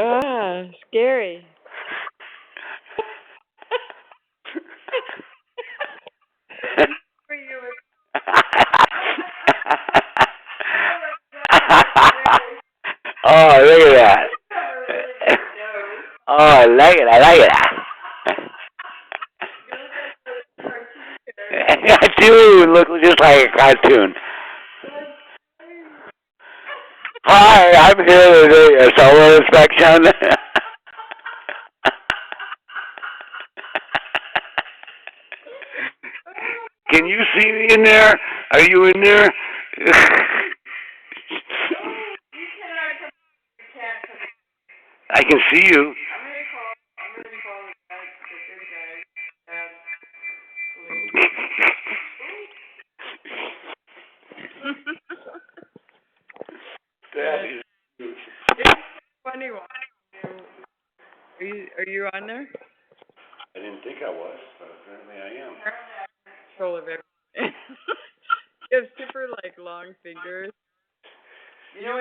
Ah, scary. For you. Oh, look at that. Oh, I like it. I like it. I do look just like a cartoon. Hi, I'm here to do your solar inspection. Can you see me in there? Are you in there? I can see you. That is cute. It's a funny one. Are you on there? I didn't think I was, but apparently I am. Control of everything. You have super like long fingers. You know